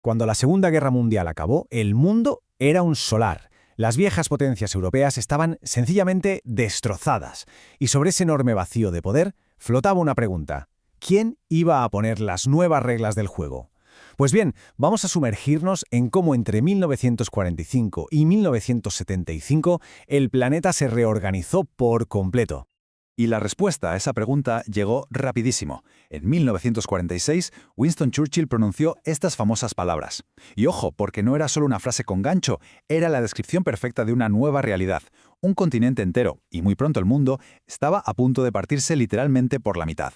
Cuando la Segunda Guerra Mundial acabó, el mundo era un solar. Las viejas potencias europeas estaban sencillamente destrozadas, y sobre ese enorme vacío de poder flotaba una pregunta: ¿quién iba a poner las nuevas reglas del juego? Pues bien, vamos a sumergirnos en cómo entre 1945 y 1975 el planeta se reorganizó por completo. Y la respuesta a esa pregunta llegó rapidísimo. En 1946, Winston Churchill pronunció estas famosas palabras. Y ojo, porque no era solo una frase con gancho, era la descripción perfecta de una nueva realidad. Un continente entero, y muy pronto el mundo, estaba a punto de partirse literalmente por la mitad.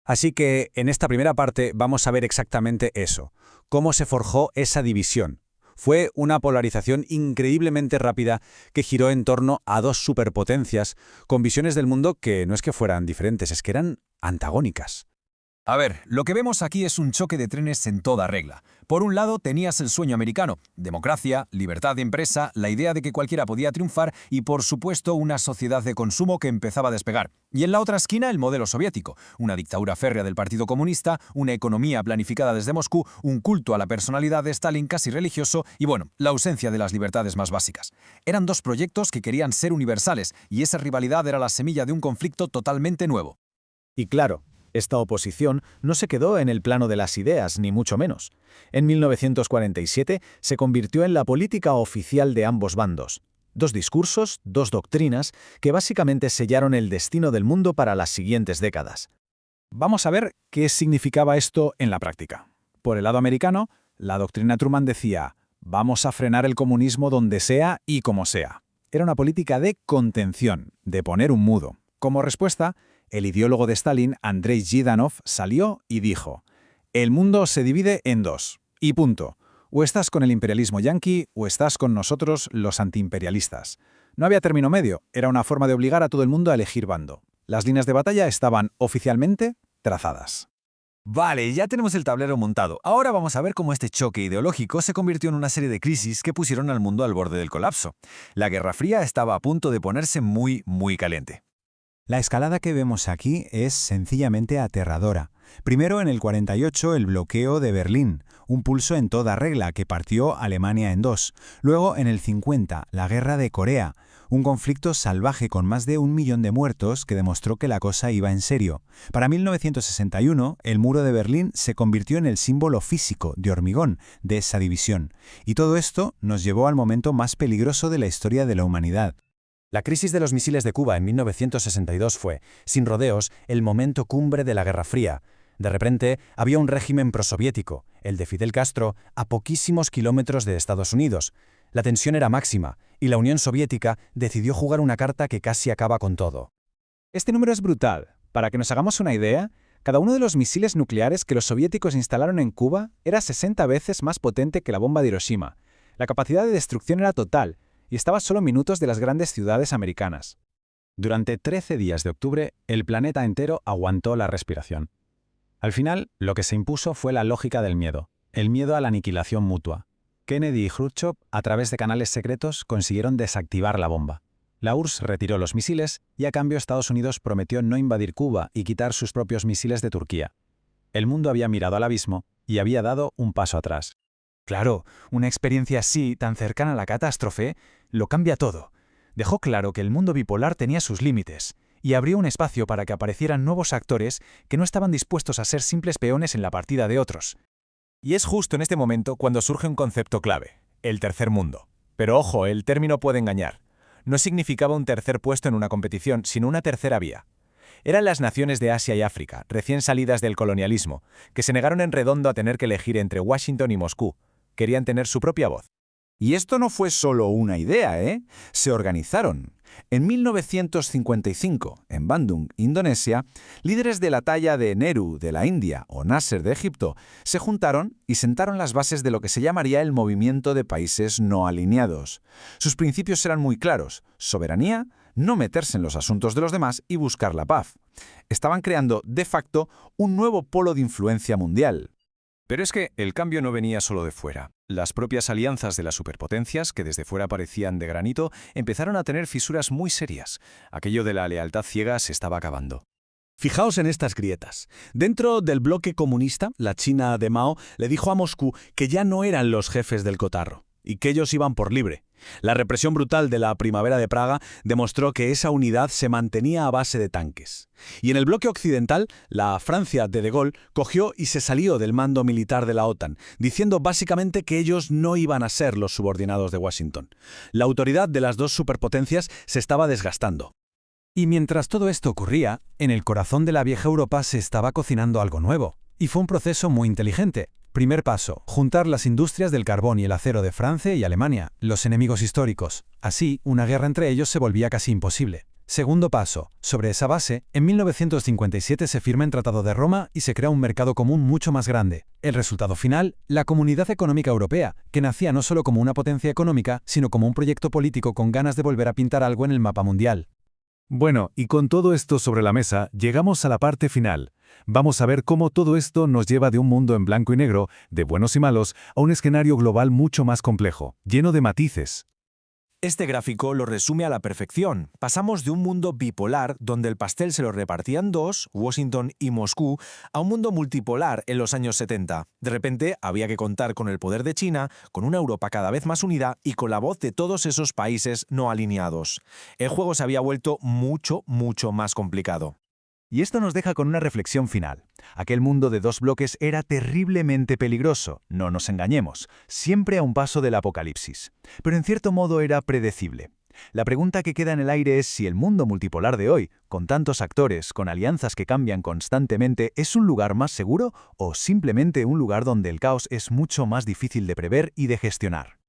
Así que en esta primera parte vamos a ver exactamente eso, cómo se forjó esa división. Fue una polarización increíblemente rápida que giró en torno a dos superpotencias con visiones del mundo que no es que fueran diferentes, es que eran antagónicas. A ver, lo que vemos aquí es un choque de trenes en toda regla. Por un lado tenías el sueño americano, democracia, libertad de empresa, la idea de que cualquiera podía triunfar y por supuesto una sociedad de consumo que empezaba a despegar. Y en la otra esquina el modelo soviético, una dictadura férrea del Partido Comunista, una economía planificada desde Moscú, un culto a la personalidad de Stalin casi religioso y bueno, la ausencia de las libertades más básicas. Eran dos proyectos que querían ser universales y esa rivalidad era la semilla de un conflicto totalmente nuevo. Y claro, esta oposición no se quedó en el plano de las ideas, ni mucho menos. En 1947 se convirtió en la política oficial de ambos bandos. Dos discursos, dos doctrinas, que básicamente sellaron el destino del mundo para las siguientes décadas. Vamos a ver qué significaba esto en la práctica. Por el lado americano, la doctrina Truman decía: vamos a frenar el comunismo donde sea y como sea. Era una política de contención, de poner un mudo. Como respuesta, el ideólogo de Stalin, Andrei Zhdanov, salió y dijo: el mundo se divide en dos, y punto. O estás con el imperialismo yanqui o estás con nosotros, los antiimperialistas. No había término medio, era una forma de obligar a todo el mundo a elegir bando. Las líneas de batalla estaban oficialmente trazadas. Vale, ya tenemos el tablero montado. Ahora vamos a ver cómo este choque ideológico se convirtió en una serie de crisis que pusieron al mundo al borde del colapso. La Guerra Fría estaba a punto de ponerse muy caliente. La escalada que vemos aquí es sencillamente aterradora. Primero, en el 48, el bloqueo de Berlín, un pulso en toda regla que partió Alemania en dos. Luego, en el 50, la Guerra de Corea, un conflicto salvaje con más de 1 millón de muertos que demostró que la cosa iba en serio. Para 1961, el muro de Berlín se convirtió en el símbolo físico, de hormigón, de esa división. Y todo esto nos llevó al momento más peligroso de la historia de la humanidad. La crisis de los misiles de Cuba en 1962 fue, sin rodeos, el momento cumbre de la Guerra Fría. De repente, había un régimen prosoviético, el de Fidel Castro, a poquísimos kilómetros de Estados Unidos. La tensión era máxima, y la Unión Soviética decidió jugar una carta que casi acaba con todo. Este número es brutal. Para que nos hagamos una idea, cada uno de los misiles nucleares que los soviéticos instalaron en Cuba era 60 veces más potente que la bomba de Hiroshima. La capacidad de destrucción era total, y estaba a solo minutos de las grandes ciudades americanas. Durante 13 días de octubre, el planeta entero aguantó la respiración. Al final, lo que se impuso fue la lógica del miedo, el miedo a la aniquilación mutua. Kennedy y Khrushchev, a través de canales secretos, consiguieron desactivar la bomba. La URSS retiró los misiles y a cambio Estados Unidos prometió no invadir Cuba y quitar sus propios misiles de Turquía. El mundo había mirado al abismo y había dado un paso atrás. Claro, una experiencia así, tan cercana a la catástrofe, lo cambia todo. Dejó claro que el mundo bipolar tenía sus límites y abrió un espacio para que aparecieran nuevos actores que no estaban dispuestos a ser simples peones en la partida de otros. Y es justo en este momento cuando surge un concepto clave, el tercer mundo. Pero ojo, el término puede engañar. No significaba un tercer puesto en una competición, sino una tercera vía. Eran las naciones de Asia y África, recién salidas del colonialismo, que se negaron en redondo a tener que elegir entre Washington y Moscú. Querían tener su propia voz. Y esto no fue solo una idea, ¿eh? Se organizaron. En 1955, en Bandung, Indonesia, líderes de la talla de Nehru de la India o Nasser de Egipto se juntaron y sentaron las bases de lo que se llamaría el movimiento de países no alineados. Sus principios eran muy claros: soberanía, no meterse en los asuntos de los demás y buscar la paz. Estaban creando, de facto, un nuevo polo de influencia mundial. Pero es que el cambio no venía solo de fuera. Las propias alianzas de las superpotencias, que desde fuera parecían de granito, empezaron a tener fisuras muy serias. Aquello de la lealtad ciega se estaba acabando. Fijaos en estas grietas. Dentro del bloque comunista, la China de Mao le dijo a Moscú que ya no eran los jefes del cotarro y que ellos iban por libre. La represión brutal de la Primavera de Praga demostró que esa unidad se mantenía a base de tanques. Y en el bloque occidental, la Francia de Gaulle cogió y se salió del mando militar de la OTAN, diciendo básicamente que ellos no iban a ser los subordinados de Washington. La autoridad de las dos superpotencias se estaba desgastando. Y mientras todo esto ocurría, en el corazón de la vieja Europa se estaba cocinando algo nuevo. Y fue un proceso muy inteligente. Primer paso, juntar las industrias del carbón y el acero de Francia y Alemania, los enemigos históricos. Así, una guerra entre ellos se volvía casi imposible. Segundo paso, sobre esa base, en 1957 se firma el Tratado de Roma y se crea un mercado común mucho más grande. El resultado final, la Comunidad Económica Europea, que nacía no solo como una potencia económica, sino como un proyecto político con ganas de volver a pintar algo en el mapa mundial. Bueno, y con todo esto sobre la mesa, llegamos a la parte final. Vamos a ver cómo todo esto nos lleva de un mundo en blanco y negro, de buenos y malos, a un escenario global mucho más complejo, lleno de matices. Este gráfico lo resume a la perfección. Pasamos de un mundo bipolar, donde el pastel se lo repartían dos, Washington y Moscú, a un mundo multipolar en los años 70. De repente había que contar con el poder de China, con una Europa cada vez más unida y con la voz de todos esos países no alineados. El juego se había vuelto mucho más complicado. Y esto nos deja con una reflexión final. Aquel mundo de dos bloques era terriblemente peligroso, no nos engañemos, siempre a un paso del apocalipsis. Pero en cierto modo era predecible. La pregunta que queda en el aire es si el mundo multipolar de hoy, con tantos actores, con alianzas que cambian constantemente, es un lugar más seguro o simplemente un lugar donde el caos es mucho más difícil de prever y de gestionar.